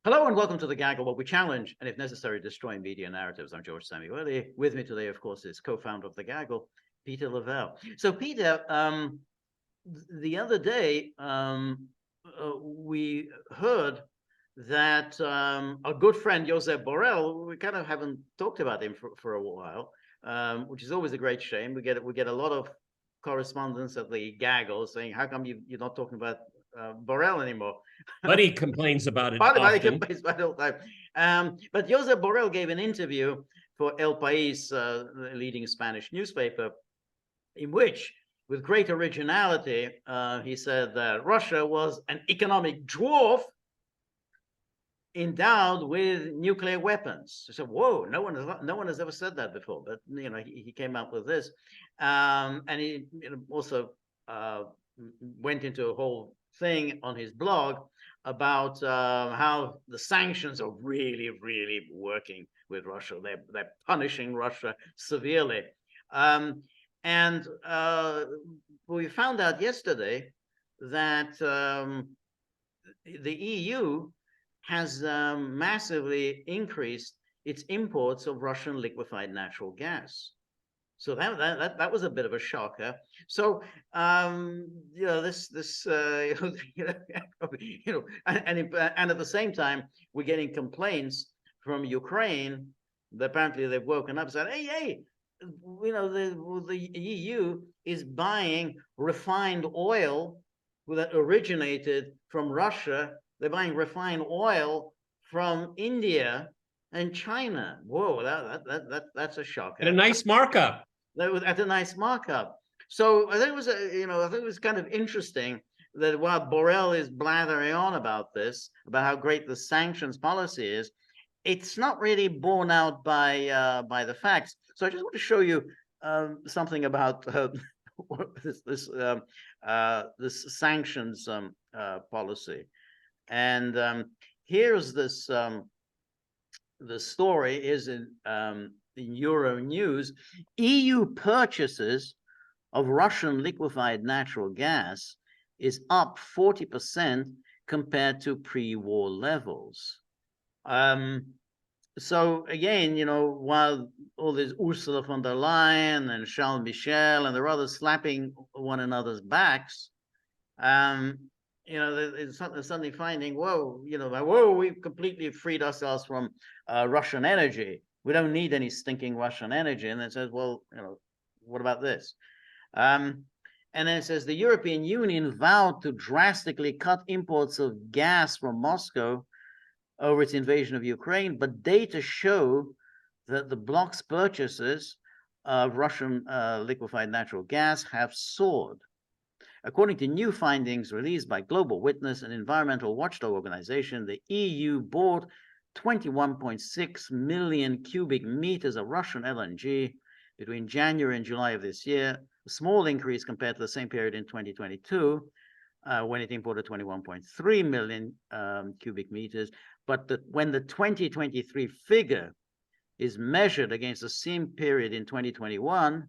Hello and welcome to The Gaggle, where we challenge and, if necessary, destroy media narratives. I'm George Samuely. With me today, of course, is co-founder of The Gaggle, Peter Lavelle. So, Peter, the other day, we heard that our good friend Josep Borrell, we kind of haven't talked about him for a while, which is always a great shame. We get a lot of correspondence at The Gaggle saying, how come you're not talking about Borrell anymore? Buddy complains about it Buddy often. complains about it all the time. But Josep Borrell gave an interview for El País, the leading Spanish newspaper, in which, with great originality, he said that Russia was an economic dwarf endowed with nuclear weapons. So, whoa, no one has ever said that before. But he came up with this, and he also went into a whole thing on his blog about how the sanctions are really, really working with Russia. They're punishing Russia severely. And we found out yesterday that the EU has massively increased its imports of Russian liquefied natural gas. So that was a bit of a shocker. So this and at the same time we're getting complaints from Ukraine that apparently they've woken up and said, hey, the EU is buying refined oil that originated from Russia. They're buying refined oil from India and China. Whoa, that's a shocker. And a nice markup. That was at a nice markup. So I think it was, I think it was kind of interesting that while Borrell is blathering on about this, about how great the sanctions policy is, it's not really borne out by the facts. So I just want to show you something about this sanctions policy. And here's this. The story is in Euro News. EU purchases of Russian liquefied natural gas is up 40% compared to pre-war levels. So again, while all this Ursula von der Leyen and Charles Michel and the others slapping one another's backs, it's suddenly finding, whoa, we've completely freed ourselves from Russian energy. We don't need any stinking Russian energy. And it says, well, what about this? And then it says the European Union vowed to drastically cut imports of gas from Moscow over its invasion of Ukraine, but data show that the bloc's purchases of Russian liquefied natural gas have soared. According to new findings released by Global Witness, an environmental watchdog organization, the EU bought 21.6 million cubic meters of Russian LNG between January and July of this year, a small increase compared to the same period in 2022, when it imported 21.3 million cubic meters. But when the 2023 figure is measured against the same period in 2021,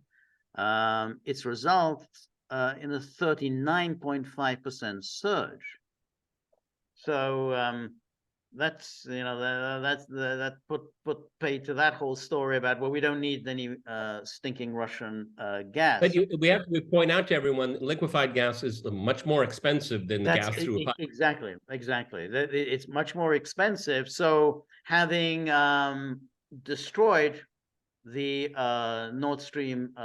its results in a 39.5% surge. So that's that put pay to that whole story about, well, we don't need any stinking Russian gas. But we have to point out to everyone, liquefied gas is much more expensive than gas through a pipe. Exactly. It's much more expensive. So having destroyed the Nord Stream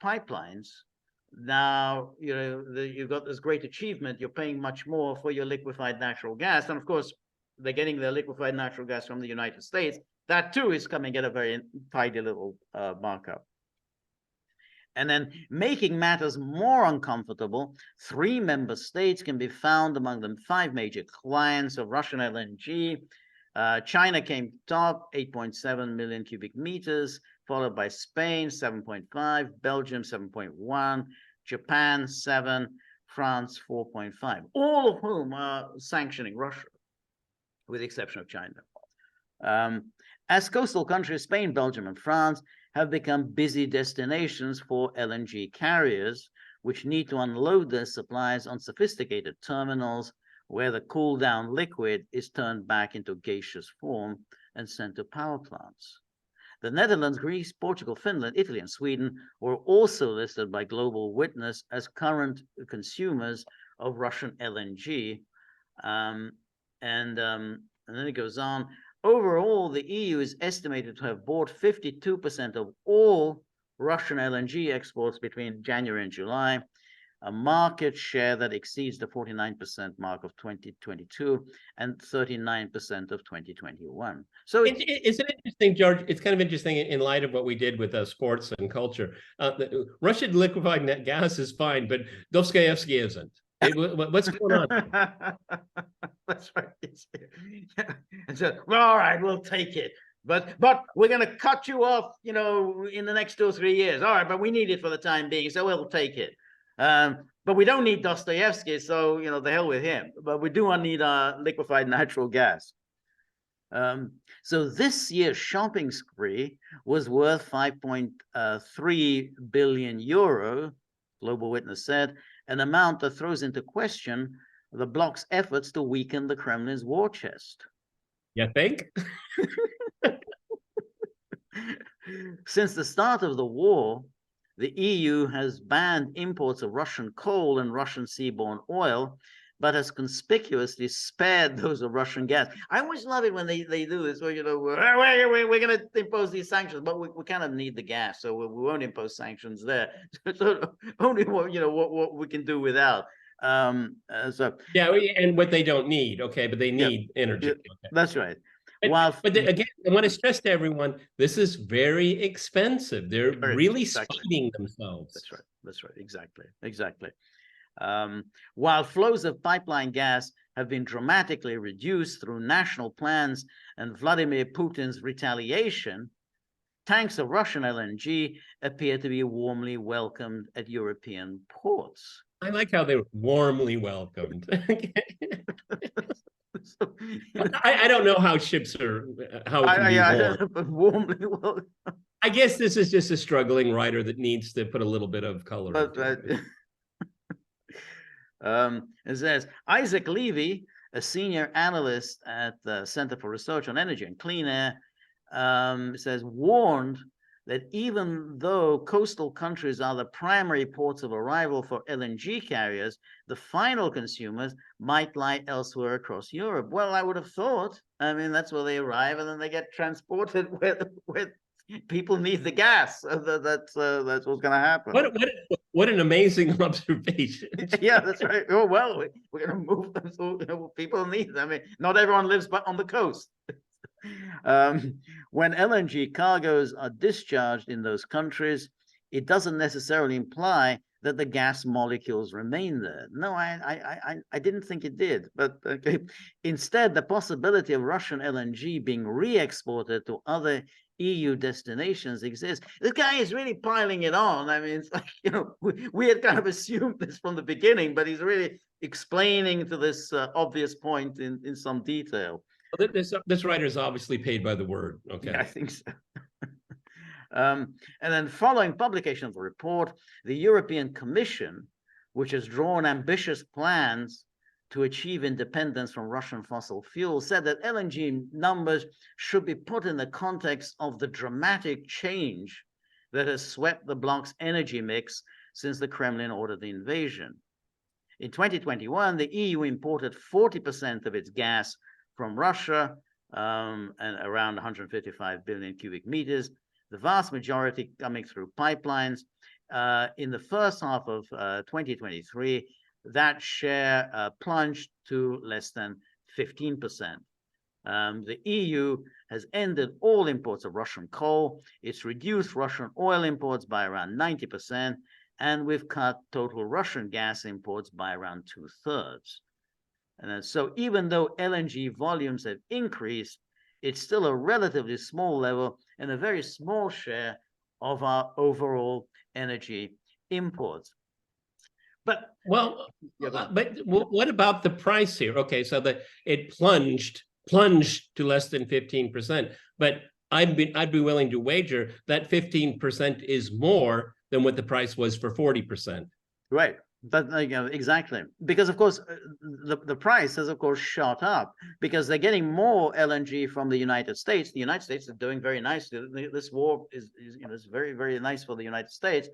pipelines, now you've got this great achievement. You're paying much more for your liquefied natural gas, and of course they're getting their liquefied natural gas from the United States. That too is coming at a very tidy little markup. And then, making matters more uncomfortable, 3 member states can be found among them 5 major clients of Russian LNG. China came top, 8.7 million cubic meters, followed by Spain, 7.5, Belgium, 7.1, Japan, 7, France, 4.5, all of whom are sanctioning Russia, with the exception of China. As coastal countries, Spain, Belgium, and France have become busy destinations for LNG carriers, which need to unload their supplies on sophisticated terminals where the cooled down liquid is turned back into gaseous form and sent to power plants. The Netherlands, Greece, Portugal, Finland, Italy, and Sweden were also listed by Global Witness as current consumers of Russian LNG. And then it goes on. Overall, the EU is estimated to have bought 52% of all Russian LNG exports between January and July, a market share that exceeds the 49% mark of 2022 and 39% of 2021. So isn't it interesting, George? It's kind of interesting in light of what we did with sports and culture. Russian liquefied gas is fine, but Dostoevsky isn't. What's going on? That's right. Yeah. And so, well, all right, we'll take it. But we're going to cut you off, in the next 2 or 3 years. All right, but we need it for the time being, so we'll take it. But we don't need Dostoevsky, so, the hell with him. But we do need liquefied natural gas. So this year's shopping spree was worth 5.3 billion euro, Global Witness said, an amount that throws into question the bloc's efforts to weaken the Kremlin's war chest. You think? Since the start of the war, the EU has banned imports of Russian coal and Russian seaborne oil, but has conspicuously spared those of Russian gas. I always love it when they do this, where, we're going to impose these sanctions, but we kind of need the gas, so we won't impose sanctions there. So only what we can do without. So yeah, and what they don't need, okay, but they need energy. Yeah, okay. That's right. But again, I want to stress to everyone, this is very expensive. They're really spiting themselves. That's right. Exactly. While flows of pipeline gas have been dramatically reduced through national plans and Vladimir Putin's retaliation, tanks of Russian LNG appear to be warmly welcomed at European ports. I like how they're warmly welcomed. So, I don't know how ships are, how it can be warmed. Warmly I guess this is just a struggling writer that needs to put a little bit of color into it. It says, Isaac Levy, a senior analyst at the Center for Research on Energy and Clean Air, says, warned that even though coastal countries are the primary ports of arrival for LNG carriers, the final consumers might lie elsewhere across Europe. Well, I would have thought. I mean, that's where they arrive, and then they get transported where people need the gas. That's what's going to happen. What an amazing observation. Yeah, that's right. Oh, well, we're going to move them so people need them. I mean, not everyone lives but on the coast. When LNG cargoes are discharged in those countries, it doesn't necessarily imply that the gas molecules remain there. No, I didn't think it did. But okay. Instead, the possibility of Russian LNG being re-exported to other EU destinations exists. This guy is really piling it on. I mean, it's like, we had kind of assumed this from the beginning, but he's really explaining to this obvious point in some detail. This writer is obviously paid by the word. Okay, yeah, I think so. And then following publication of the report, the European Commission, which has drawn ambitious plans to achieve independence from Russian fossil fuels, said that LNG numbers should be put in the context of the dramatic change that has swept the bloc's energy mix since the Kremlin ordered the invasion. In 2021, the EU imported 40% of its gas from Russia, and around 155 billion cubic meters, the vast majority coming through pipelines. In the first half of 2023, that share plunged to less than 15%. The EU has ended all imports of Russian coal. It's reduced Russian oil imports by around 90%, and we've cut total Russian gas imports by around 2/3. And so even though LNG volumes have increased, it's still a relatively small level and a very small share of our overall energy imports. But what about the price here? Okay, so it plunged to less than 15%. But I'd be willing to wager that 15% is more than what the price was for 40%. Right. But exactly, because of course the price has of course shot up because they're getting more LNG from the United States. The United States is doing very nicely. This war is is very, very nice for the United States,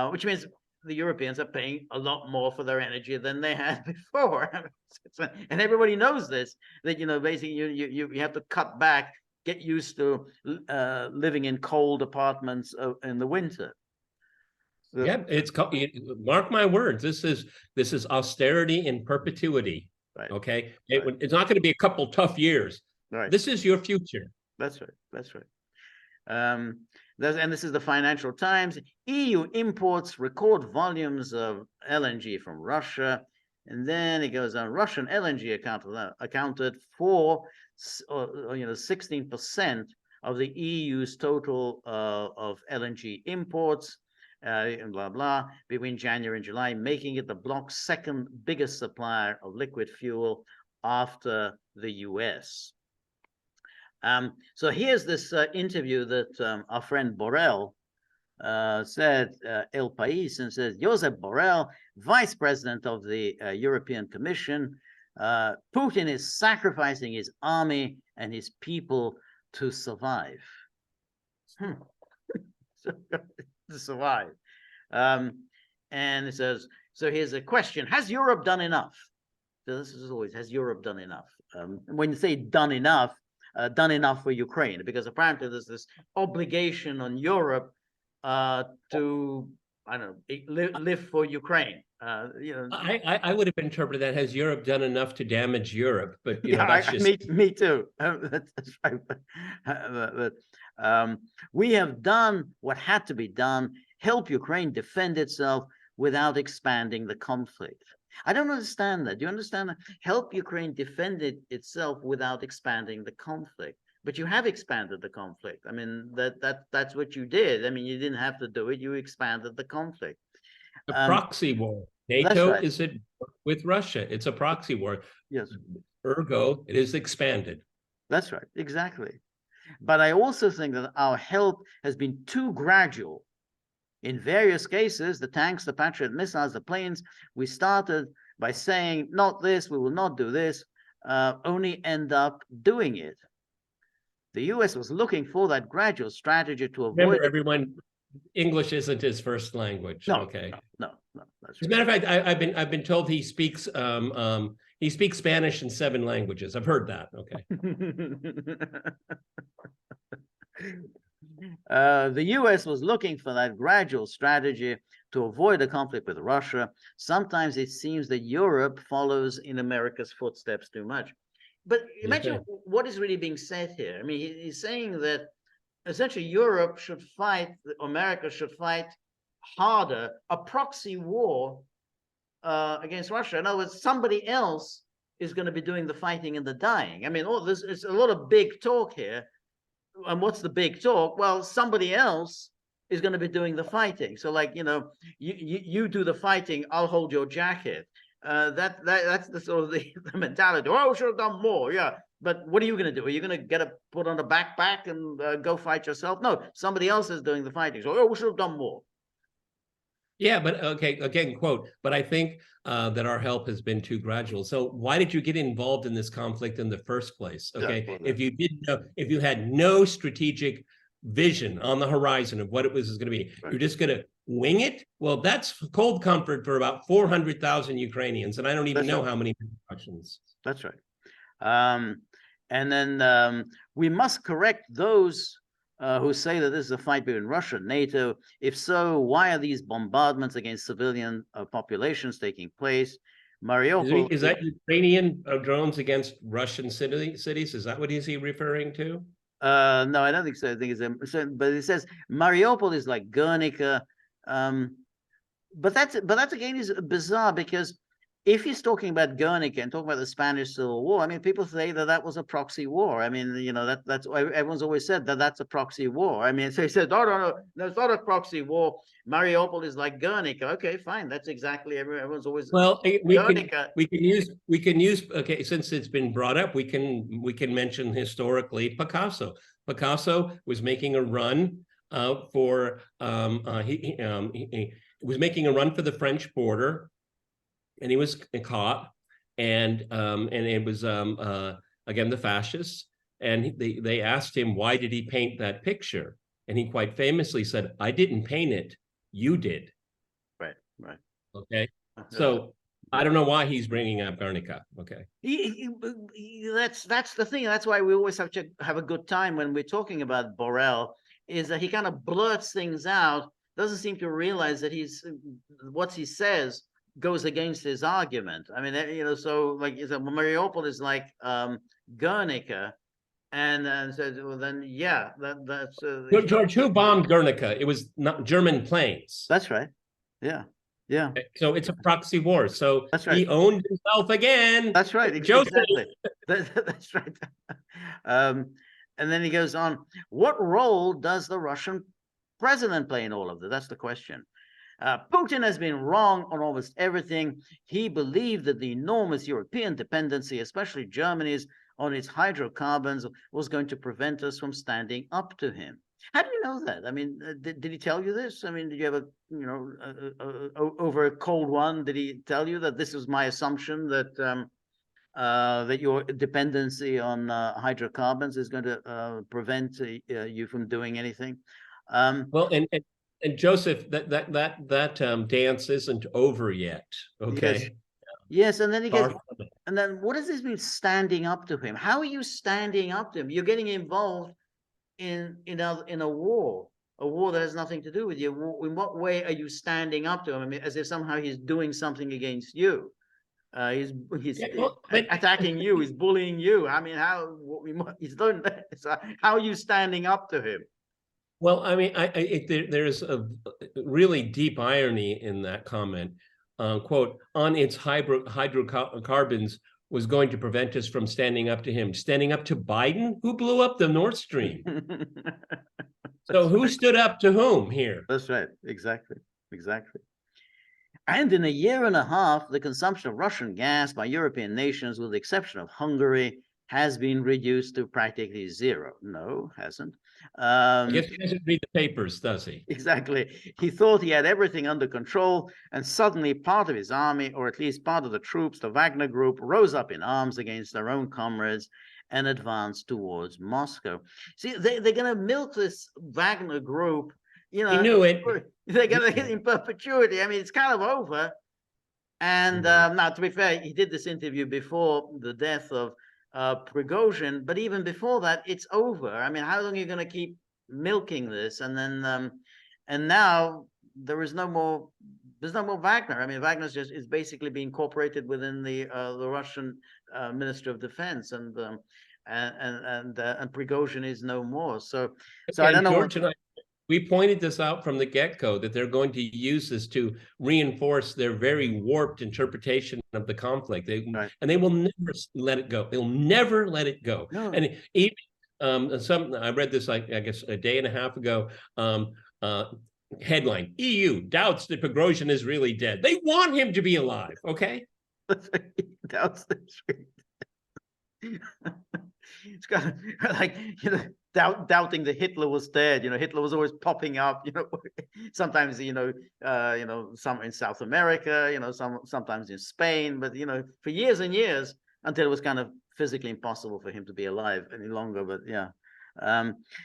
which means the Europeans are paying a lot more for their energy than they had before. And everybody knows this, that basically you have to cut back, get used to living in cold apartments in the winter. Yeah, it's called, mark my words, this is austerity in perpetuity. Right. Okay. Right. It's not going to be a couple tough years. Right. This is your future. That's right. That's right. And this is the Financial Times. EU imports record volumes of LNG from Russia. And then it goes on. Russian LNG accounted for 16% of the EU's total of LNG imports. And blah blah, between January and July, making it the bloc's second biggest supplier of liquid fuel after the US. So here's this interview that our friend Borrell said, El País, and says, Josep Borrell, vice president of the European Commission, Putin is sacrificing his army and his people to survive. To survive. And it says, so here's a question: has Europe done enough? So this is always, has Europe done enough? When you say done enough for Ukraine, because apparently there's this obligation on Europe to, I don't know, live for Ukraine. I would have interpreted that, has Europe done enough to damage Europe? But that's just me too. That's right. But we have done what had to be done. Help Ukraine defend itself without expanding the conflict. I don't understand that. Do you understand that? Help Ukraine defend itself without expanding the conflict. But you have expanded the conflict. I mean, that's what you did. I mean, you didn't have to do it. You expanded the conflict. A proxy war. NATO right. is it with Russia? It's a proxy war. Yes. Ergo, it is expanded. That's right. Exactly. But I also think that our help has been too gradual. In various cases, the tanks, the Patriot missiles, the planes, we started by saying, not this, we will not do this, only end up doing it. The US was looking for that gradual strategy to avoid... Remember, everyone, English isn't his first language. No, okay. No. That's As a matter of fact, I've been told he speaks Spanish in 7 languages. I've heard that. Okay. The US was looking for that gradual strategy to avoid a conflict with Russia. Sometimes it seems that Europe follows in America's footsteps too much. But imagine what is really being said here. I mean, he's saying that essentially Europe should fight, America should fight harder, a proxy war against Russia. In other words, somebody else is going to be doing the fighting and the dying. I mean, all this is a lot of big talk here. And what's the big talk? Well, somebody else is going to be doing the fighting. So, like, you do the fighting, I'll hold your jacket. That's the sort of the mentality. Oh, we should have done more. Yeah, but what are you going to do? Are you going to put on a backpack and go fight yourself? No, somebody else is doing the fighting. So, we should have done more. Yeah, but okay, again, quote, but I think that our help has been too gradual. So why did you get involved in this conflict in the first place? Okay, yeah. if you didn't know, if you had no strategic vision on the horizon of what it was going to be, right, you're just going to wing it. Well, that's cold comfort for about 400,000 Ukrainians, and I don't even know how many Russians. That's right. And then we must correct those who say that this is a fight between Russia and NATO. If so, why are these bombardments against civilian populations taking place? Mariupol... Is that Ukrainian drones against Russian cities? Is that what is he referring to? No, I don't think so. I think it's but it says Mariupol is like Guernica. But that's again is bizarre, because if he's talking about Guernica and talking about the Spanish Civil War, I mean, people say that was a proxy war. I mean, that's why everyone's always said that that's a proxy war. I mean, so he said, no, it's not a proxy war. Mariupol is like Guernica. Okay, fine. That's exactly everyone's always. Well, we can use. Okay, since it's been brought up, we can mention historically Picasso. Picasso was making a run he was making a run for the French border. and he was caught, and it was again the fascists, and they asked him, why did he paint that picture, and he quite famously said, I didn't paint it, you did. Right, right. Okay, so I don't know why he's bringing up Guernica. Okay, that's the thing. That's why we always have to have a good time when we're talking about Borrell, is that he kind of blurts things out, doesn't seem to realize that what he says goes against his argument. I mean, you know, so like Mariupol is like Guernica, and says, well, then yeah, that's George, who bombed Guernica? It was not German planes. that's right. Yeah, yeah. So it's a proxy war. So That's right. he owned himself again. That's right. Joseph. Exactly. That's right. And then he goes on, what role does the Russian president play in all of this? That's the question. Putin has been wrong on almost everything. He believed that the enormous European dependency, especially Germany's, on its hydrocarbons was going to prevent us from standing up to him. How do you know that? I mean, did he tell you this? I mean, did you have over a cold one? Did he tell you that this was my assumption, that that your dependency on hydrocarbons is going to prevent you from doing anything? Well, and Joseph, that dance isn't over yet. Okay. Yes. Yes, and then he gets, and then what does this mean, standing up to him? How are you standing up to him? You're getting involved in a war that has nothing to do with you. In what way are you standing up to him? I mean, as if somehow he's doing something against you. He's attacking you. He's bullying you. I mean, he's doing that. So how are you standing up to him? Well, I mean, there's a really deep irony in that comment. Quote, on its hydrocarbons was going to prevent us from standing up to him. Standing up to Biden? Who blew up the Nord Stream? So who stood up to whom here? That's right. Exactly. Exactly. And in a year and a half, the consumption of Russian gas by European nations, with the exception of Hungary, has been reduced to practically zero. No, hasn't. I guess he doesn't read the papers, does he? Exactly. He thought he had everything under control, and suddenly part of his army, or at least part of the troops, the Wagner group, rose up in arms against their own comrades and advanced towards Moscow. See, they're going to milk this Wagner group. You know, he knew it. They're going to hit in perpetuity. I mean, it's kind of over. And now, to be fair, he did this interview before the death of Prigozhin, but even before that, it's over. I mean, how long are you going to keep milking this? And then, and now there's no more Wagner. I mean, Wagner's is basically being incorporated within the Russian Ministry of Defense, and Prigozhin is no more. So I don't know. George and I, we pointed this out from the get-go, that they're going to use this to reinforce their very warped interpretation of the conflict. And they will never let it go. They'll never let it go. No. And even I read this, I guess, a day and a half ago. Headline: EU doubts that Prigozhin is really dead. They want him to be alive. Okay. Doubts that it's kind of like, doubting that Hitler was dead. Hitler was always popping up. Sometimes some in South America. Sometimes in Spain. But for years and years, until it was kind of physically impossible for him to be alive any longer. But yeah,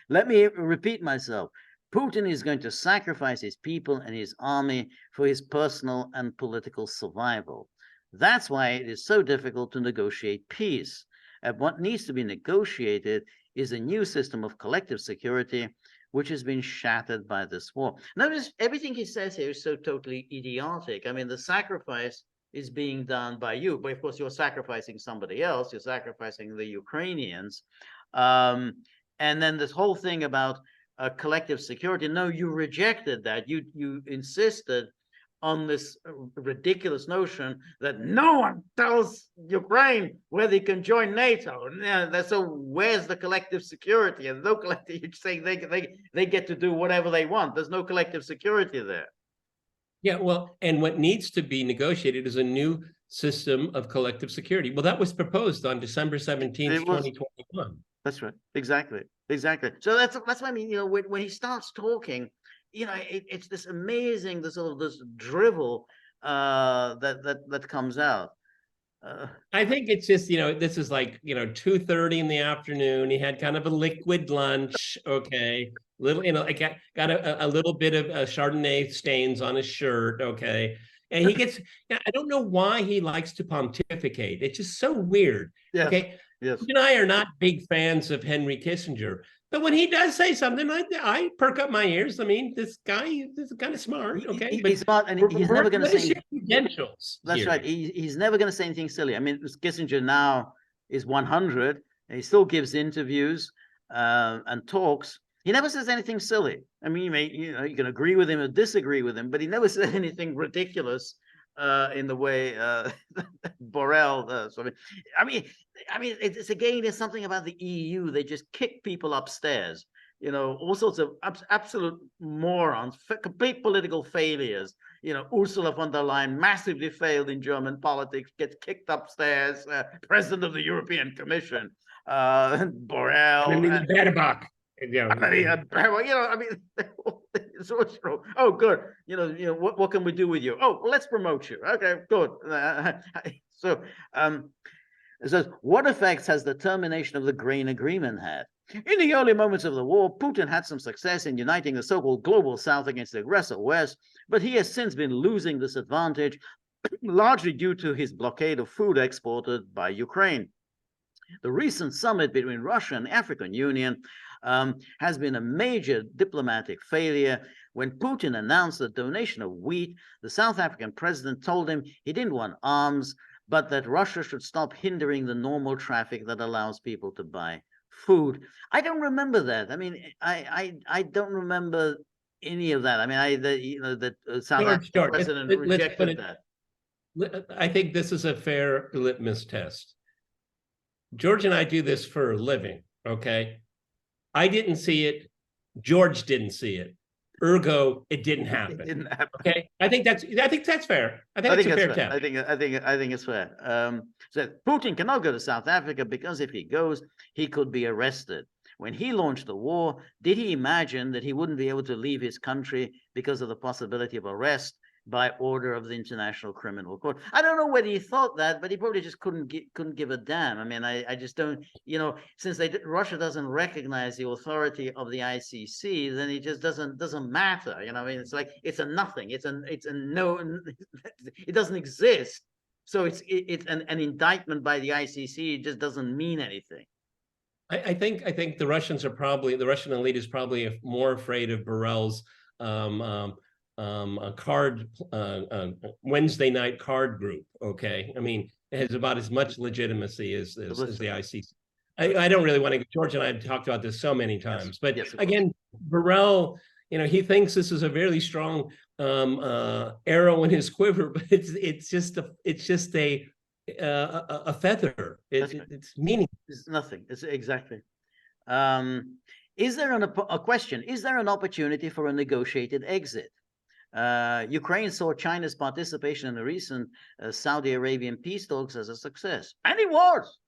let me repeat myself. Putin is going to sacrifice his people and his army for his personal and political survival. That's why it is so difficult to negotiate peace. And what needs to be negotiated is a new system of collective security, which has been shattered by this war. Notice everything he says here is so totally idiotic. I mean, the sacrifice is being done by you, but of course you're sacrificing somebody else. You're sacrificing the Ukrainians. And then this whole thing about collective security. No, you rejected that. You insisted on this ridiculous notion that no one tells Ukraine where they can join NATO. So where's the collective security? And no collective, you're saying they get to do whatever they want. There's no collective security there. Yeah, well, and what needs to be negotiated is a new system of collective security. Well, that was proposed on December 17th, 2021. That's right. Exactly. So that's what I mean. When he starts talking, it's this amazing, this drivel. that comes out. I think it's just, this is like, 2:30 in the afternoon. He had kind of a liquid lunch. Okay. Little, I got a little bit of Chardonnay stains on his shirt. Okay. And he gets, I don't know why he likes to pontificate. It's just so weird. Yes. Okay. Yes. You and I are not big fans of Henry Kissinger, but when he does say something, I perk up my ears. I mean, this guy is kind of smart. Okay. He's smart, and he's never going to say credentials. That's here? right. He's never going to say anything silly. I mean, Kissinger now is 100, and he still gives interviews and talks. He never says anything silly. I mean, you can agree with him or disagree with him, but he never says anything ridiculous in the way Borrell does. I mean, it's again, there's something about the EU. They just kick people upstairs. All sorts of absolute morons, complete political failures. Ursula von der Leyen massively failed in German politics, gets kicked upstairs, president of the European Commission, Borrell. I mean, Baerbock. So it's true. Oh, good. What can we do with you? Oh, well, let's promote you. Okay, good. So what effects has the termination of the grain agreement had? In the early moments of the war, Putin had some success in uniting the so-called global South against the aggressor West, but he has since been losing this advantage, largely due to his blockade of food exported by Ukraine. The recent summit between Russia and the African Union has been a major diplomatic failure. When Putin announced the donation of wheat, the South African president told him he didn't want arms, but that Russia should stop hindering the normal traffic that allows people to buy food. I don't remember that. I mean, I don't remember any of that. I mean, that South African president rejected that. I think this is a fair litmus test. George and I do this for a living. Okay. I didn't see it. George didn't see it. Ergo, it didn't happen. It didn't happen. Okay. I think that's fair. I think it's a fair test. I think it's fair. So Putin cannot go to South Africa because if he goes, he could be arrested. When he launched the war, did he imagine that he wouldn't be able to leave his country because of the possibility of arrest by order of the International Criminal Court? I don't know whether he thought that, but he probably just couldn't give a damn. I mean, I just don't, since Russia doesn't recognize the authority of the ICC, then it just doesn't matter. I mean, it's like it's a nothing. It's a no. It doesn't exist. So it's an indictment by the ICC. It just doesn't mean anything. I think the Russian elite is probably more afraid of Borrell's a card Wednesday night card group. Okay, I mean, it has about as much legitimacy as the ICC. I don't really want to. George and I have talked about this so many times, but again, Borrell, he thinks this is a very strong arrow in his quiver, but it's just a feather. It's meaningless. It's nothing. It's exactly. Is there a question? Is there an opportunity for a negotiated exit? Ukraine saw China's participation in the recent Saudi Arabian peace talks as a success, and it was.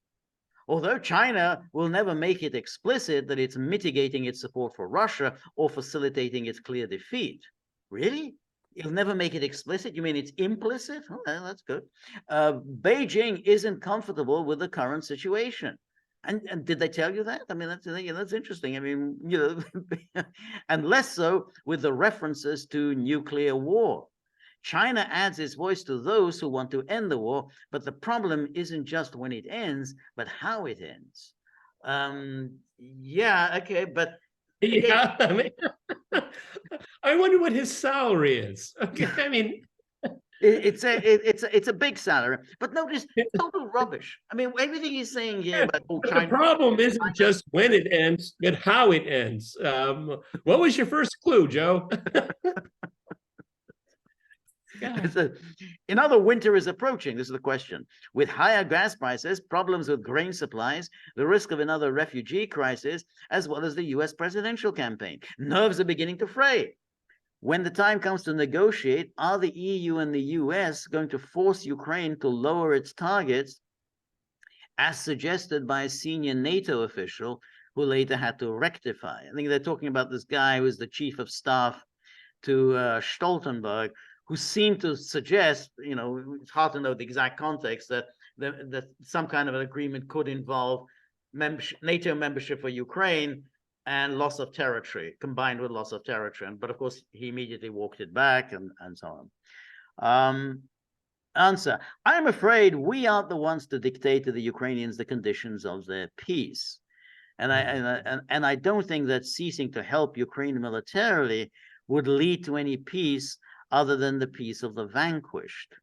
Although China will never make it explicit that it's mitigating its support for Russia or facilitating its clear defeat. Really? It'll never make it explicit? You mean it's implicit? Oh, that's good. Beijing isn't comfortable with the current situation. And did they tell you that? I mean, that's interesting. I mean, and less so with the references to nuclear war. China adds its voice to those who want to end the war, but the problem isn't just when it ends, but how it ends. Yeah, okay, but yeah, I mean, I wonder what his salary is. Okay, I mean, it's a big salary, but notice total rubbish. I mean, everything he's saying here about China. The problem isn't just when it ends, but how it ends. What was your first clue, Joe? Another winter is approaching. This is the question. With higher gas prices, problems with grain supplies, the risk of another refugee crisis, as well as the US presidential campaign. Nerves are beginning to fray. When the time comes to negotiate, are the EU and the US going to force Ukraine to lower its targets, as suggested by a senior NATO official who later had to rectify? I think they're talking about this guy who is the chief of staff to Stoltenberg, who seem to suggest, it's hard to know the exact context, that some kind of an agreement could involve NATO membership for Ukraine and loss of territory, combined with loss of territory. But of course, he immediately walked it back, and so on. Answer: I'm afraid we aren't the ones to dictate to the Ukrainians the conditions of their peace. And I don't think that ceasing to help Ukraine militarily would lead to any peace other than the peace of the vanquished.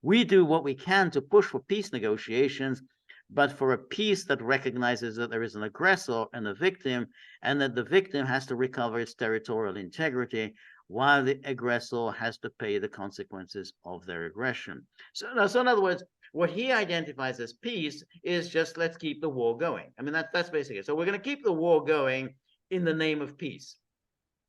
We do what we can to push for peace negotiations, but for a peace that recognizes that there is an aggressor and a victim, and that the victim has to recover its territorial integrity, while the aggressor has to pay the consequences of their aggression. So in other words, what he identifies as peace is just, let's keep the war going. I mean, that's basically it. So we're going to keep the war going in the name of peace.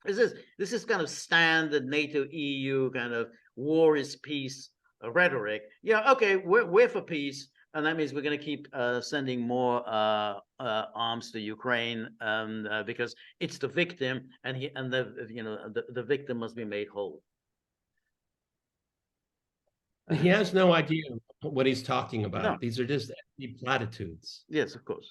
This is kind of standard NATO EU kind of war is peace rhetoric. Yeah, okay, we're for peace, and that means we're going to keep sending more arms to Ukraine because it's the victim, and the victim must be made whole. He has no idea what he's talking about. No. These are just empty platitudes. Yes, of course.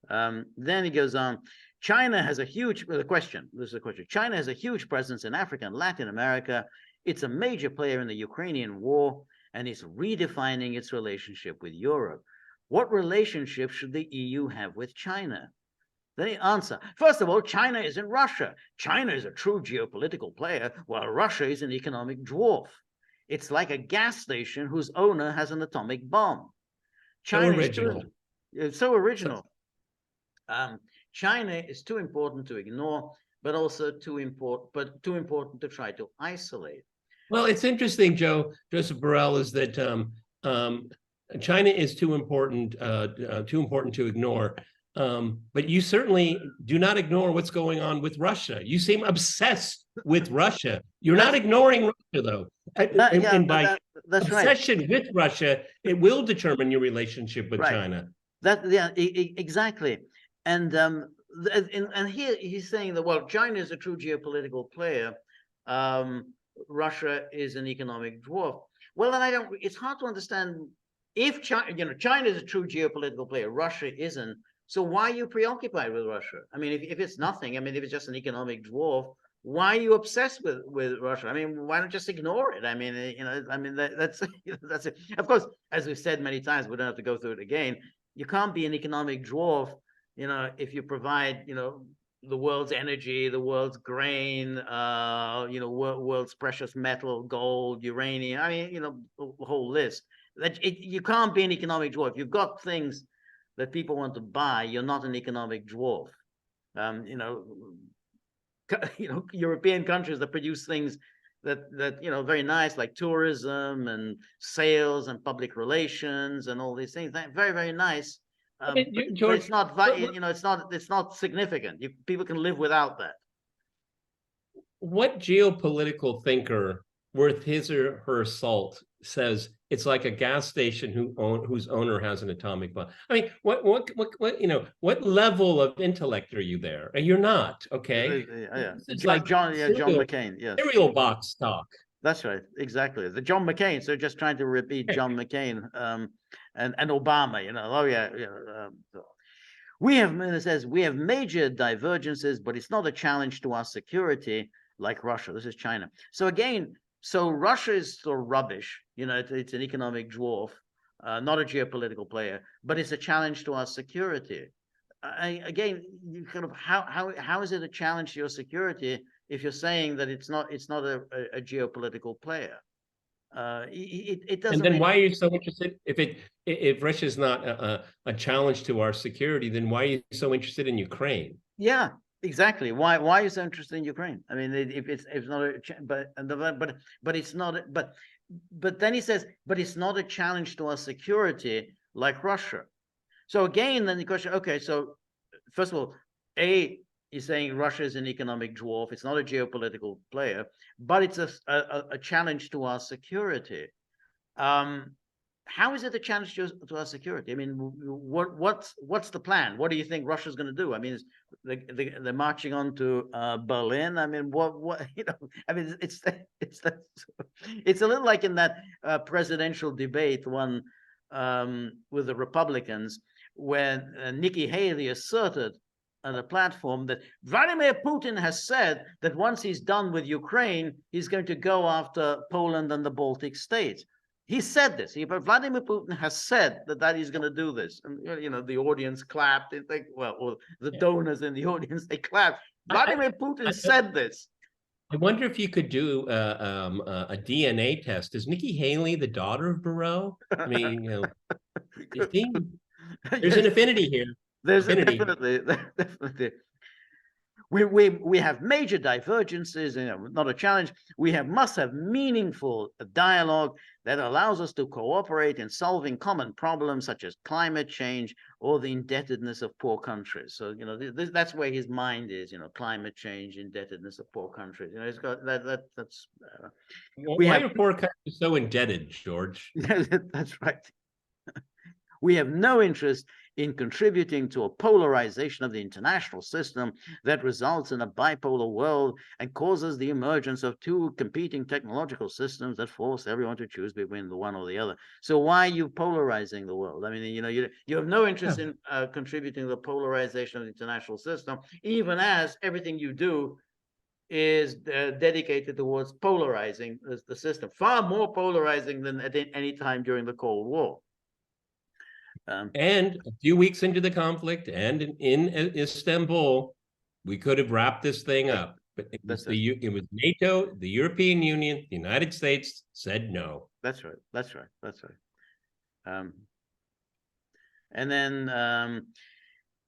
Then he goes on. China has a huge question. This is a question. China has a huge presence in Africa and Latin America. It's a major player in the Ukrainian war, and it's redefining its relationship with Europe. What relationship should the EU have with China? Then he answer. First of all, China isn't Russia. China is a true geopolitical player, while Russia is an economic dwarf. It's like a gas station whose owner has an atomic bomb. China so original. It's so original. China is too important to ignore, but also too important to try to isolate. Well, it's interesting, Josep Borrell, is that China is too important to ignore. But you certainly do not ignore what's going on with Russia. You seem obsessed with Russia. You're not ignoring Russia, though. And by obsession with Russia, it will determine your relationship with China. Exactly. And here he's saying that, well, China is a true geopolitical player. Russia is an economic dwarf. Well, then it's hard to understand if China is a true geopolitical player, Russia isn't. So why are you preoccupied with Russia? I mean, if it's nothing, I mean, if it's just an economic dwarf, why are you obsessed with Russia? I mean, why not just ignore it? I mean, that's that's it. Of course, as we've said many times, we don't have to go through it again. You can't be an economic dwarf, if you provide, the world's energy, the world's grain, world's precious metal, gold, uranium. I mean, the whole list. You can't be an economic dwarf. You've got things that people want to buy. You're not an economic dwarf. European countries that produce things that very nice, like tourism and sales and public relations and all these things. Very, very nice. George, it's not, it's not significant. People can live without that. What geopolitical thinker worth his or her salt says it's like a gas station whose owner has an atomic bomb? I mean, what level of intellect are you there? And you're not, okay? It's like John McCain. Yes. Cereal box talk. That's right. Exactly. The John McCain. So just trying to repeat John McCain and Obama, it says we have major divergences, but it's not a challenge to our security like Russia. This is China. So again, Russia is sort of rubbish. It's an economic dwarf, not a geopolitical player, but it's a challenge to our security. Again, you kind of how is it a challenge to your security if you're saying that it's not a geopolitical player? It doesn't. And then why are you so interested? If Russia's not a challenge to our security, then why are you so interested in Ukraine? Yeah, exactly. Why are you so interested in Ukraine? I mean, if it's not but it's not. But then he says, but it's not a challenge to our security like Russia. So again, then the question. Okay, so first of all, he's saying Russia is an economic dwarf. It's not a geopolitical player, but it's a challenge to our security. how is it a challenge to our security? I mean, what's the plan? What do you think Russia's going to do? I mean, they're marching on to Berlin. I mean, what you know? I mean, it's a little like in that presidential debate one with the Republicans when Nikki Haley asserted on a platform that Vladimir Putin has said that once he's done with Ukraine, he's going to go after Poland and the Baltic states. He said this. Vladimir Putin has said that he's going to do this, and you know the audience clapped. They think, well, or the donors in the audience they clapped. Vladimir Putin said this. I wonder if you could do a DNA test. Is Nikki Haley the daughter of Borrell? I mean, you know, there's Yes, an affinity here. there's Affinity. definitely. We have major divergences, you know, not a challenge. We must have meaningful dialogue that allows us to cooperate in solving common problems such as climate change or the indebtedness of poor countries. So, you know, that's where his mind is, you know, climate change, indebtedness of poor countries. You know, it's got that's. Why are poor countries so indebted, George? That's right. We have no interest in contributing to a polarization of the international system that results in a bipolar world and causes the emergence of two competing technological systems that force everyone to choose between the one or the other. So why are you polarizing the world? I mean, you know, you have no interest in contributing to the polarization of the international system, even as everything you do is dedicated towards polarizing the system, far more polarizing than at any time during the Cold War. And a few weeks into the conflict and in Istanbul, we could have wrapped this thing up. But it was NATO, the European Union, the United States said no. That's right. That's right. That's right. And then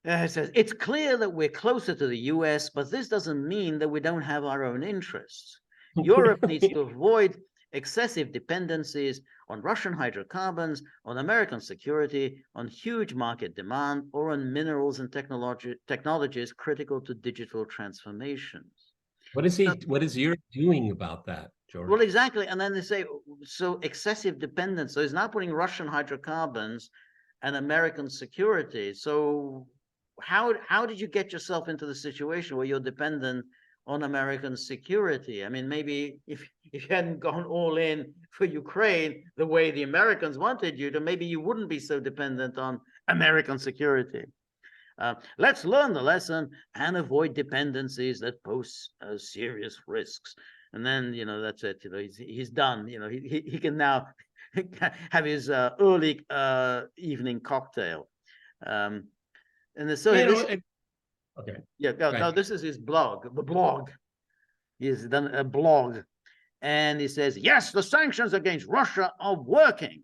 it says, it's clear that we're closer to the US, but this doesn't mean that we don't have our own interests. Europe needs to avoid excessive dependencies on Russian hydrocarbons, on American security, on huge market demand, or on minerals and technologies critical to digital transformations. What is Europe doing about that, George? Well, exactly. And then they say, so excessive dependence. So he's now putting Russian hydrocarbons and American security. So how did you get yourself into the situation where you're dependent on American security? I mean, maybe if you hadn't gone all in for Ukraine the way the Americans wanted you to, maybe you wouldn't be so dependent on American security. Let's learn the lesson and avoid dependencies that pose serious risks. And then, you know, that's it. You know, he's done. You know, he can now have his early evening cocktail. And so okay. Yeah, no, this is his blog. The blog. He's done a blog, and he says, yes, the sanctions against Russia are working.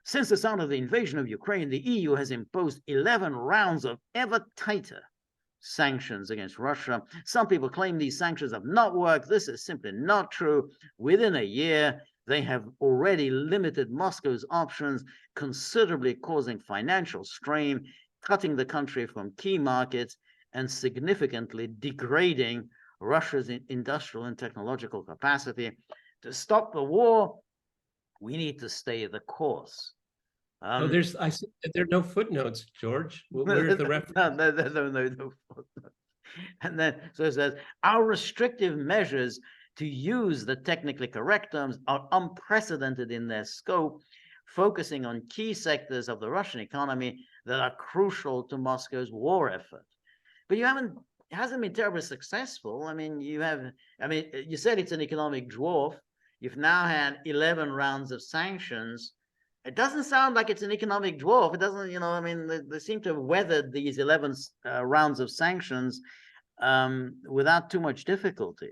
Since the start of the invasion of Ukraine, the EU has imposed 11 rounds of ever tighter sanctions against Russia. Some people claim these sanctions have not worked. This is simply not true. Within a year, they have already limited Moscow's options, considerably causing financial strain, cutting the country from key markets, and significantly degrading Russia's industrial and technological capacity. To stop the war, we need to stay the course. I see that there are no footnotes, George. Where's the reference? No. And then, so it says, our restrictive measures, to use the technically correct terms, are unprecedented in their scope, focusing on key sectors of the Russian economy that are crucial to Moscow's war effort. But it hasn't been terribly successful. I mean, you said it's an economic dwarf. You've now had 11 rounds of sanctions. It doesn't sound like it's an economic dwarf. It doesn't, you know, I mean, they seem to have weathered these 11 rounds of sanctions without too much difficulty.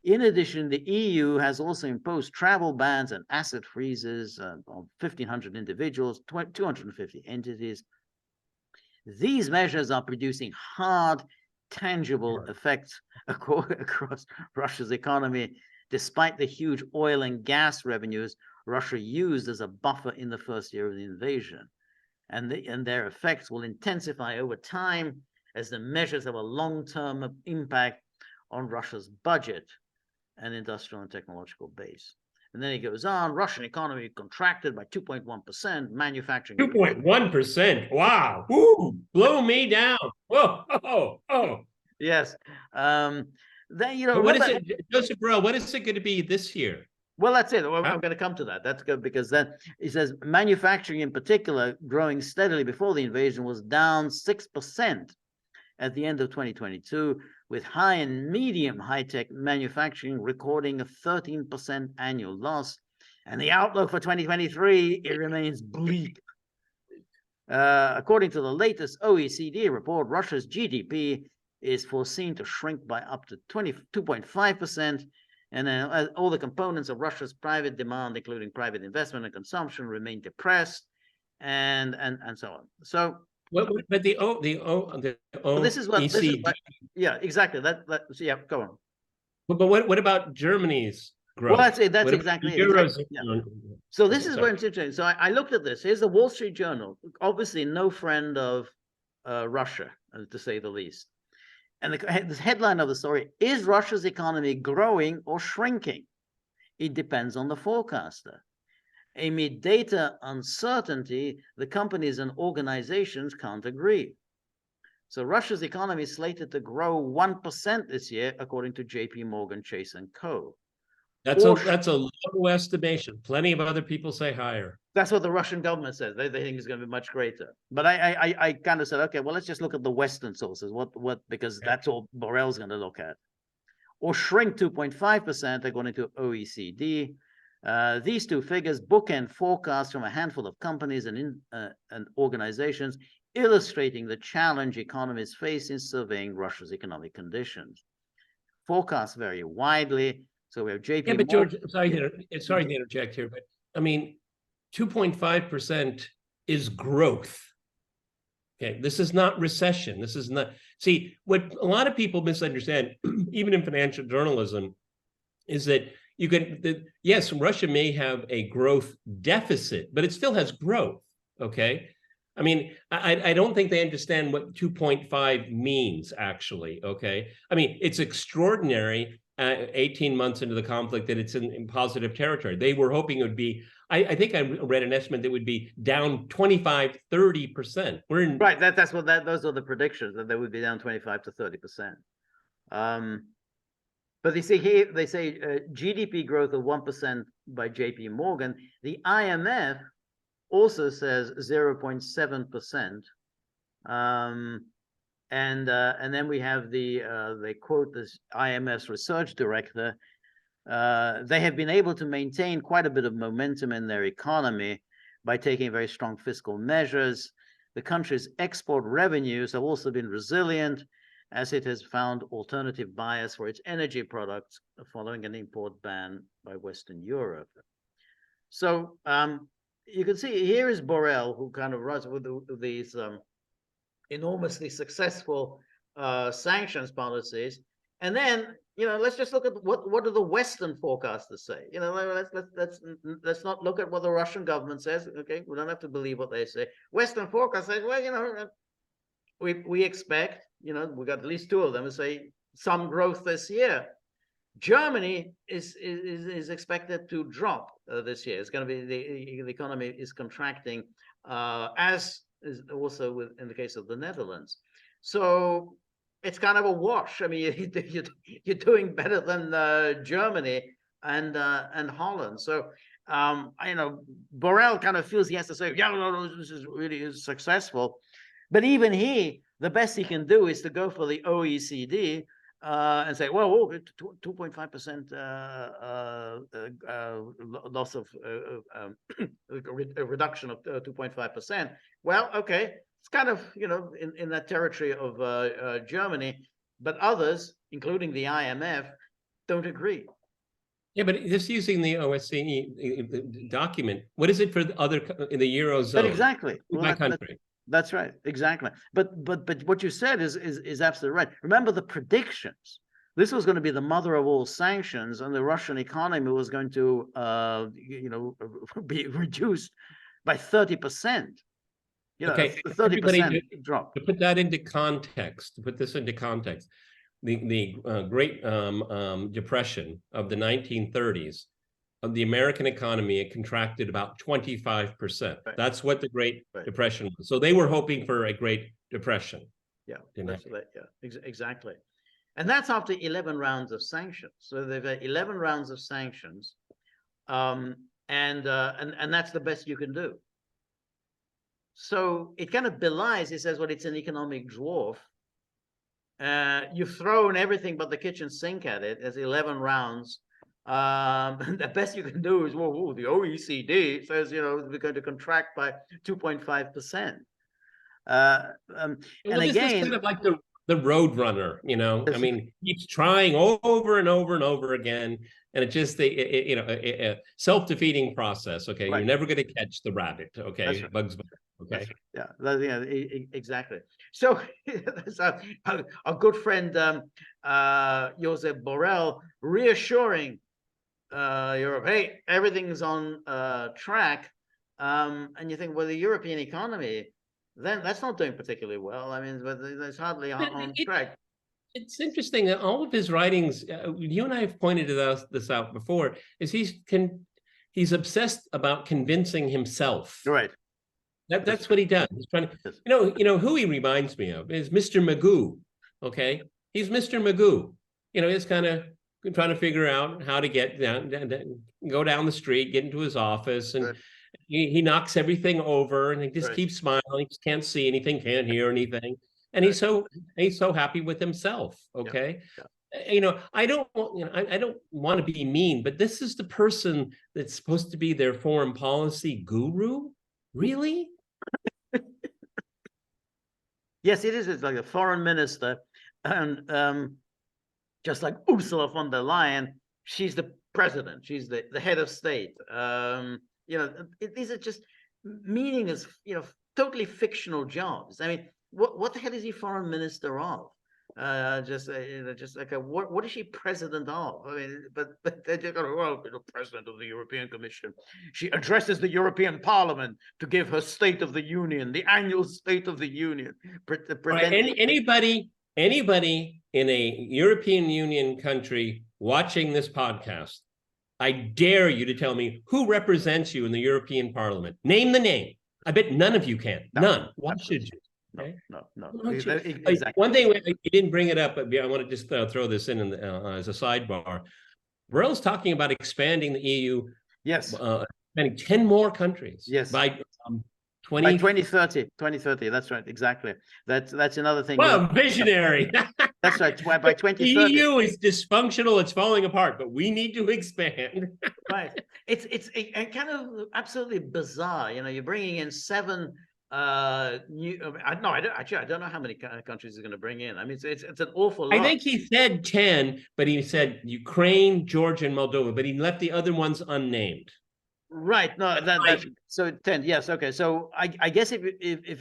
In addition, the EU has also imposed travel bans and asset freezes on 1,500 individuals, 250 entities. These measures are producing hard, tangible effects across Russia's economy, despite the huge oil and gas revenues Russia used as a buffer in the first year of the invasion. And their effects will intensify over time as the measures have a long-term impact on Russia's budget and industrial and technological base. And then he goes on, Russian economy contracted by 2.1%, manufacturing. 2.1%. Wow. Woo, blow me down. Whoa. Oh. Yes. Then, you know, But what is remember, it, Josep Borrell, what is it going to be this year? well, that's it. I'm Huh? going to come to that. That's good because then he says manufacturing in particular, growing steadily before the invasion, was down 6% at the end of 2022, with high and medium high-tech manufacturing recording a 13% annual loss. And the outlook for 2023, it remains bleak. According to the latest OECD report, Russia's GDP is foreseen to shrink by up to 22.5%. And then all the components of Russia's private demand, including private investment and consumption, remain depressed, and so on. So, But the this is what, OECD. yeah, exactly. So yeah, go on. But what about Germany's growth? Well, that's What about exactly the it. Eurozone? Yeah. So this is Sorry. where it's interesting. So I looked at this. Here's the Wall Street Journal, obviously no friend of Russia, to say the least. And the headline of the story, is Russia's economy growing or shrinking? It depends on the forecaster. Amid data uncertainty, the companies and organizations can't agree. So Russia's economy is slated to grow 1% this year, according to JP Morgan Chase & Co. That's a low estimation. Plenty of other people say higher. That's what the Russian government says. They think it's going to be much greater. But I kind of said, okay, well, let's just look at the Western sources. Because that's all Borrell's going to look at. Or shrink 2.5%, according to OECD. These two figures bookend forecasts from a handful of companies and organizations, illustrating the challenge economists face in surveying Russia's economic conditions. Forecasts vary widely. So we have JP. Yeah, but George, sorry to interject here, but I mean, 2.5% is growth. Okay, this is not recession. This is not. See, what a lot of people misunderstand, even in financial journalism, is that yes, Russia may have a growth deficit, but it still has growth. Okay. I mean, I don't think they understand what 2.5 means, actually. Okay. I mean, it's extraordinary 18 months into the conflict that it's in positive territory. They were hoping it would be, I think I read an estimate that would be down 25, 30%. We're in. Right. Those are the predictions, that they would be down 25 to 30%. But they say here, GDP growth of 1% by JP Morgan. The IMF also says 0.7%. And then we have they quote this IMF's research director. They have been able to maintain quite a bit of momentum in their economy by taking very strong fiscal measures. The country's export revenues have also been resilient, as it has found alternative buyers for its energy products following an import ban by Western Europe. So you can see here is Borrell, who kind of runs with these enormously successful sanctions policies. And then, let's just look at what do the Western forecasters say. Let's not look at what the Russian government says. Okay, we don't have to believe what they say. Western forecasters say, well, we expect, we got at least two of them, say some growth this year. Germany is expected to drop this year. It's going to be the economy is contracting, as is also in the case of the Netherlands. So it's kind of a wash. I mean, you're doing better than Germany and Holland. So Borrell kind of feels he has to say, yeah, no, this is really successful. But even the best he can do is to go for the OECD and say, well, 2.5% loss of a reduction of 2.5%. Well, okay, it's kind of in that territory of Germany, but others, including the IMF, don't agree. Yeah, but just using the OSCE document, what is it for the other in the Eurozone? But exactly, by country. That's right, exactly. But what you said is absolutely right. Remember the predictions. This was going to be the mother of all sanctions, and the Russian economy was going to, be reduced by 30%. Okay, 30% drop. To put that into context, the Great Depression of the 1930s of the American economy, it contracted about 25%. Right. That's what the Great Right. Depression was. So they were hoping for a Great Depression. Yeah, Didn't that's happen. exactly. And that's after 11 rounds of sanctions. So they've had 11 rounds of sanctions, and that's the best you can do. So it kind of belies. It says, well, it's an economic dwarf. You've thrown everything but the kitchen sink at it. There's 11 rounds. The best you can do is, well, the OECD says, we're going to contract by 2.5%. Well, and this again, is kind of like the road runner, I mean, keeps trying over and over and over again, and it just a self-defeating process. Okay, right. You're never going to catch the rabbit. Okay, Right. Bugs Bunny. Okay, exactly. So our good friend Josep Borrell reassuring Europe, hey, everything's on track, and you think, well, the European economy, then that's not doing particularly well. I mean, but it's hardly on track. It's interesting that all of his writings, you and I have pointed this out before, is he's obsessed about convincing himself. Right. That's what he does. He's trying to, who he reminds me of is Mr. Magoo. Okay, he's Mr. Magoo. He's kind of trying to figure out how to get go down the street, get into his office, and. Right. He knocks everything over, and he just right. keeps smiling. He can't see anything, can't hear anything, and right. he's so happy with himself. Okay, yeah. I don't want to be mean, but this is the person that's supposed to be their foreign policy guru. Really? Yes, it is. It's like a foreign minister, and just like Ursula von der Leyen, she's the president. She's the head of state. These are just meaningless, totally fictional jobs. I mean, what the hell is he foreign minister of? Just like what is she president of? I mean, but they're just president of the European Commission. She addresses the European Parliament to give her State of the Union, the annual State of the Union. Right. Anybody in a European Union country watching this podcast, I dare you to tell me who represents you in the European Parliament. Name the name. I bet none of you can. No, none. Why should you? Okay? No. Exactly. One thing, you didn't bring it up, but I want to just throw this in as a sidebar. Borrell's talking about expanding the EU. Yes. Expanding 10 more countries. Yes. By 2030. That's right. Exactly. That's another thing. Well, visionary. That's right. By 2030. The EU is dysfunctional. It's falling apart, but we need to expand. Right. It's kind of absolutely bizarre. You're bringing in 7 new. I don't know how many countries he's going to bring in. I mean, it's an awful lot. I think he said 10, but he said Ukraine, Georgia, and Moldova, but he left the other ones unnamed. Right. No, that's so 10. Yes. Okay. So I guess if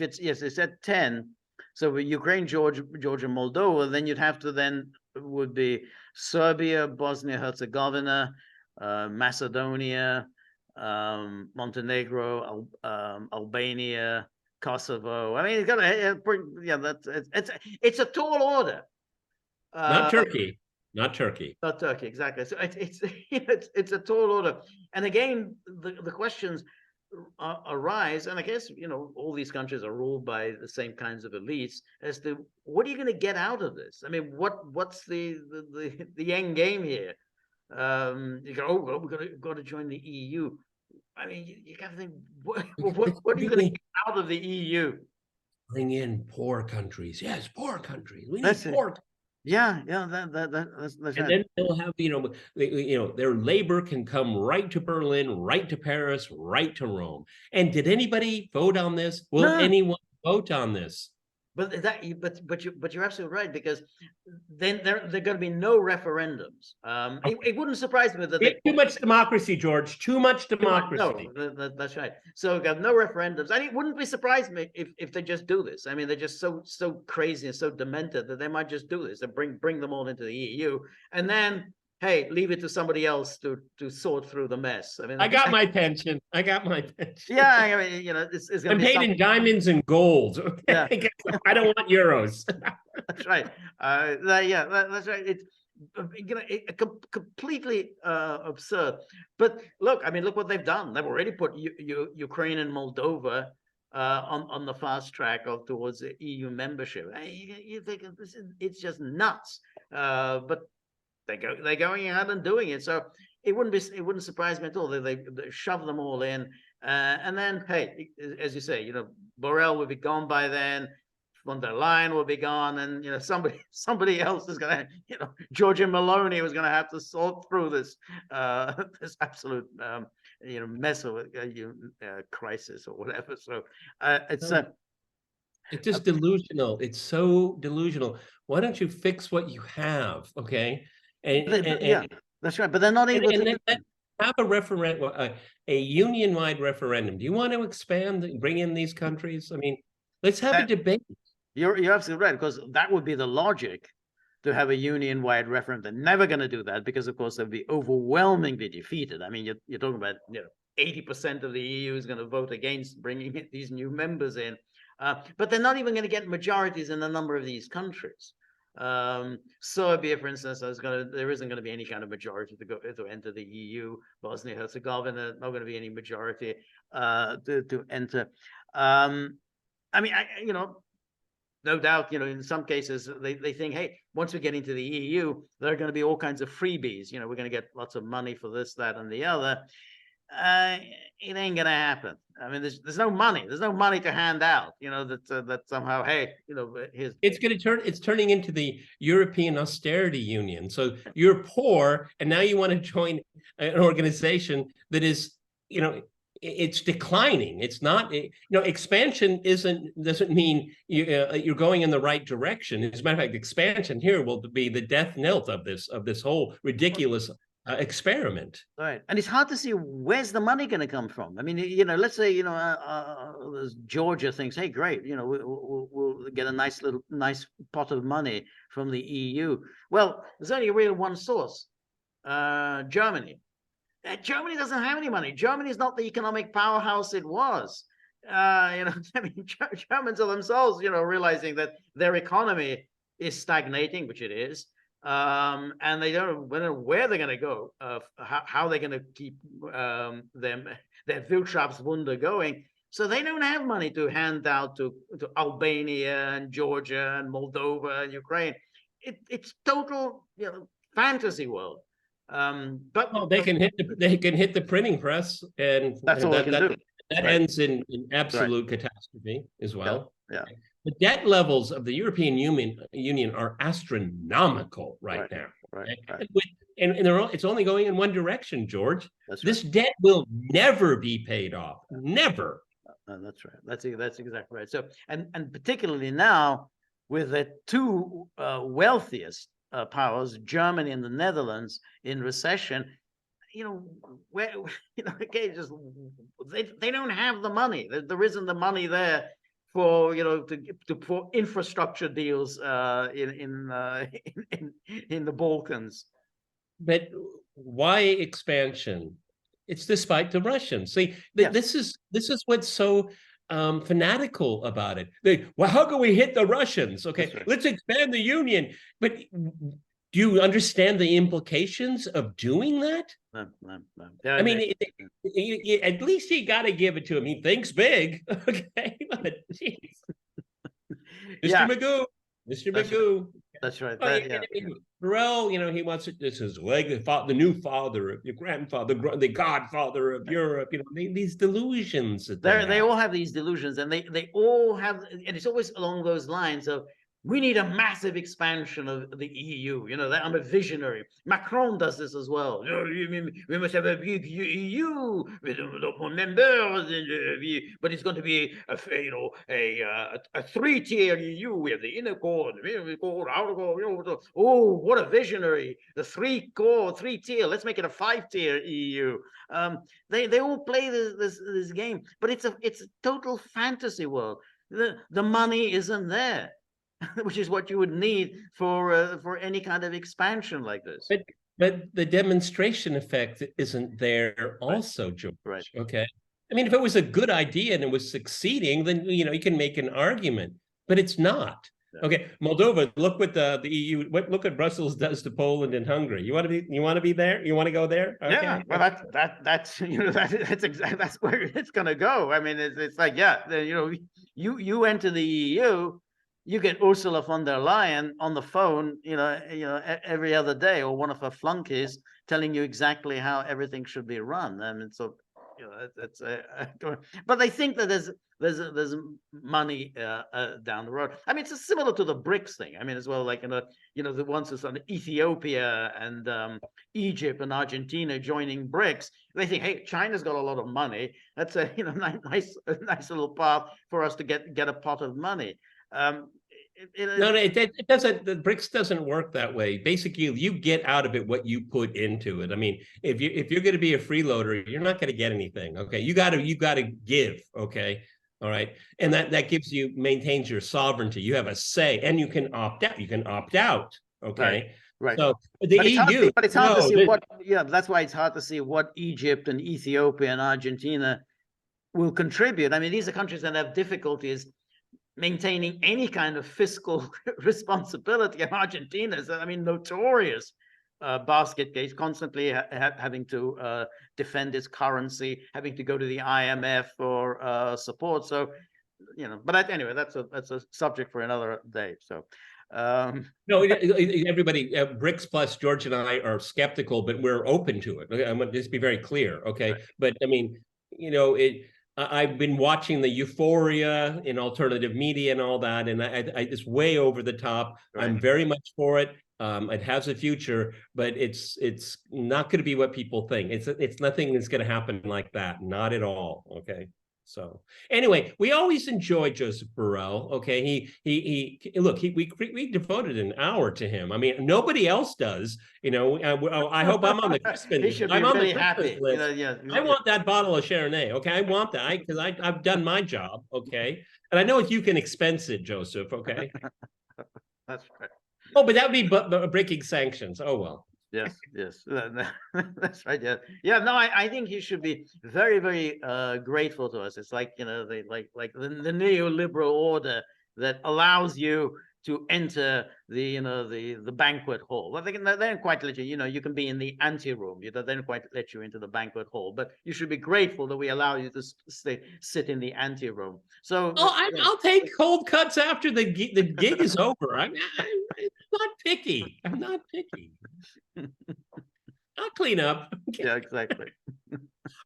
it's, yes, it said 10. So Ukraine, Georgia, Moldova, then you'd have to would be Serbia, Bosnia, Herzegovina, Macedonia, Montenegro, Albania, Kosovo. I mean, it's got to, it's a tall order. Not Turkey. Not Turkey. Not Turkey, exactly. So it's a tall order. And again, the questions arise, and I guess all these countries are ruled by the same kinds of elites as to what are you going to get out of this? I mean, what's the end game here? You go, well, we've got to join the EU. I mean, you got to think, what are you going to get out of the EU? Bring in poor countries. Yes, poor countries. We need poor. Yeah, that's and right. Then they'll have, their labor can come right to Berlin, right to Paris, right to Rome. And did anybody vote on this? Will anyone vote on this? But you're absolutely right, because then there are going to be no referendums. It wouldn't surprise me that too much democracy, George. Too much democracy. No, that's right. So we've got no referendums. And it wouldn't be surprised me if they just do this. I mean, they're just so crazy and so demented that they might just do this and bring them all into the EU, and then, hey, leave it to somebody else to sort through the mess. I mean, I got my pension. Yeah, I mean, it's I'm paid in diamonds and gold. Okay? Yeah. I don't want euros. That's right. That's right. completely absurd. But look, I mean, look what they've done. They've already put Ukraine and Moldova on the fast track towards EU membership. You think it's just nuts, but they're going ahead and doing it. So it wouldn't surprise me at all. They shove them all in, and then hey, as you say, Borrell will be gone by then. Von der Leyen will be gone, and somebody else is going to, Giorgia Meloni was going to have to sort through this this absolute mess of crisis or whatever. So it's just delusional. It's so delusional. Why don't you fix what you have? Okay, yeah, that's right. But they're not able to have a referendum, a union-wide referendum. Do you want to expand, bring in these countries? I mean, let's have a debate. You're absolutely right, because that would be the logic, to have a union-wide referendum. They're never going to do that because, of course, they'll be overwhelmingly defeated. I mean, you're talking about 80% of the EU is going to vote against bringing these new members in, but they're not even going to get majorities in a number of these countries. Serbia, for instance, there isn't going to be any kind of majority to enter the EU. Bosnia Herzegovina, not going to be any majority to enter. I mean, no doubt, in some cases they think, hey, once we get into the EU, there are going to be all kinds of freebies. We're going to get lots of money for this, that, and the other. It ain't going to happen. I mean, there's no money. There's no money to hand out. That somehow, hey, it's turning into the European austerity union. So you're poor, and now you want to join an organization that is, it's declining. It's not, expansion doesn't mean you're going in the right direction. As a matter of fact, expansion here will be the death knell of this whole ridiculous experiment. Right, and it's hard to see where's the money going to come from. I mean, let's say Georgia thinks, hey, great, we'll get a nice pot of money from the EU. Well, there's only really one source, Germany. Germany doesn't have any money. Germany is not the economic powerhouse it was. I mean, Germans are themselves, realizing that their economy is stagnating, which it is, and they don't know where they're going to go, how they're going to keep their Wirtschaftswunder going. So they don't have money to hand out to Albania and Georgia and Moldova and Ukraine. It's total, fantasy world. But they can hit the printing press, and that's all they can do. That ends in absolute catastrophe as well. Yeah. The debt levels of the European Union are astronomical right now. Right. And it's only going in one direction, George. This debt will never be paid off. Never. That's right. That's exactly right. So, and particularly now, with the two wealthiest powers, Germany and the Netherlands, in recession, they don't have the money. There isn't the money there for for infrastructure deals in the Balkans. But why expansion? It's despite the Russians. See, this is what's so fanatical about it. Well, how can we hit the Russians? Okay, let's expand the union. But do you understand the implications of doing that? No. I mean, at least you got to give it to him. He thinks big. Okay, but geez. Mr. Magoo. That's right. Borrell, he wants it. This is like the new father of your grandfather, the godfather of Europe. These delusions. They all have these delusions, and they all have, and it's always along those lines of, we need a massive expansion of the EU. I'm a visionary. Macron does this as well. We must have a big EU with more members, but it's going to be a 3-tier EU. We have the inner core, the outer core. Oh, what a visionary! The 3-tier. Let's make it a 5-tier EU. They all play this game, but it's a total fantasy world. The money isn't there. Which is what you would need for any kind of expansion like this. But the demonstration effect isn't there also, George. Right. Okay. I mean, if it was a good idea and it was succeeding, then you can make an argument. But it's not. Okay, Moldova. Look what the EU. Look what Brussels does to Poland and Hungary. You want to be? You want to be there? You want to go there? Okay. Yeah, well, that's that's exactly that's where it's gonna go. I mean, it's like, yeah, you enter the EU, you get Ursula von der Leyen on the phone, every other day, or one of her flunkies telling you exactly how everything should be run. I mean, so that's but they think that there's money down the road. I mean, it's similar to the BRICS thing. I mean, as well, like the ones that's on Ethiopia and Egypt and Argentina joining BRICS. They think, hey, China's got a lot of money. That's a nice little path for us to get a pot of money. No, it doesn't. The BRICS doesn't work that way. Basically, you get out of it what you put into it. I mean, if you're going to be a freeloader, you're not going to get anything. Okay, you got to give. Okay, all right, and that maintains your sovereignty. You have a say, and you can opt out. You can opt out. Okay, right. So the EU, but it's hard to see what. Yeah, that's why it's hard to see what Egypt and Ethiopia and Argentina will contribute. I mean, these are countries that have difficulties maintaining any kind of fiscal responsibility. And Argentina is, I mean, notorious basket case, constantly having to defend its currency, having to go to the IMF for support. So, but anyway, that's a subject for another day. So. No, everybody, BRICS plus George and I are skeptical, but we're open to it. I want this to be very clear. Okay. Right. But I mean, I've been watching the euphoria in alternative media and all that, and I it's way over the top. Right. I'm very much for it. It has a future, but it's not going to be what people think. It's nothing that's going to happen like that. Not at all. Okay. So anyway, we always enjoy Josep Borrell. Okay, we devoted an hour to him. I mean, nobody else does. I hope I'm on the Crispin. He should be I'm on really the happy. List. I want that bottle of Chardonnay. Okay, I want that because I've done my job. Okay, and I know if you can expense it, Joseph. Okay, that's right. Oh, but that would be breaking sanctions. Oh well. Yes, that's right. Yeah. No, I think he should be very, very grateful to us. It's like the neoliberal order that allows you to enter the banquet hall. Well, they don't quite let you. You can be in the anteroom. They don't quite let you into the banquet hall. But you should be grateful that we allow you to sit in the anteroom. So, I'll take cold cuts after the gig is over. I'm not picky. I'm not picky. I'll clean up. Yeah, exactly.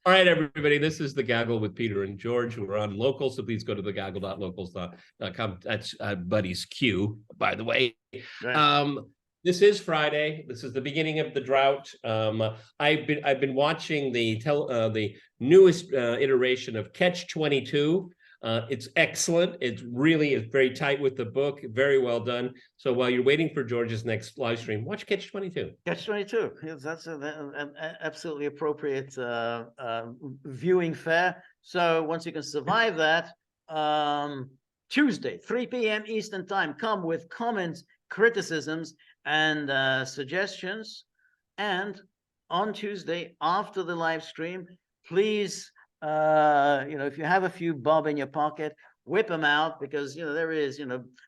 All right, everybody. This is The Gaggle with Peter and George. We're on local, so please go to thegaggle.locals.com. That's Buddy's cue, by the way. Right. This is Friday. This is the beginning of the drought. I've been watching the newest iteration of Catch 22. It's excellent. It really is very tight with the book. Very well done. So while you're waiting for George's next live stream, watch Catch 22. Catch 22. Yes, that's an absolutely appropriate viewing fare. So once you can survive that, Tuesday, 3 p.m. Eastern Time, come with comments, criticisms, and suggestions. And on Tuesday, after the live stream, please, if you have a few bob in your pocket, whip them out, because there is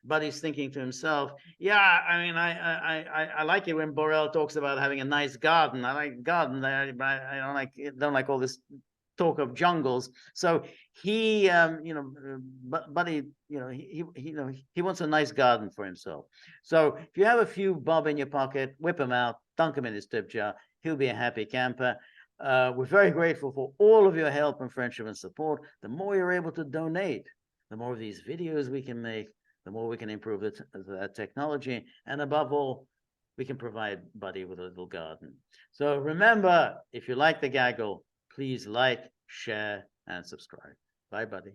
Buddy's thinking to himself, yeah, I mean, I like it when Borrell talks about having a nice garden. I like garden there, but I don't like all this talk of jungles. So he Buddy, he wants a nice garden for himself. So if you have a few bob in your pocket, whip him out, dunk him in his tip jar. He'll be a happy camper. We're very grateful for all of your help and friendship and support. The more you're able to donate, the more of these videos we can make, the more we can improve the technology. And above all, we can provide Buddy with a little garden. So remember, if you like The Gaggle, please like, share, and subscribe. Bye, Buddy.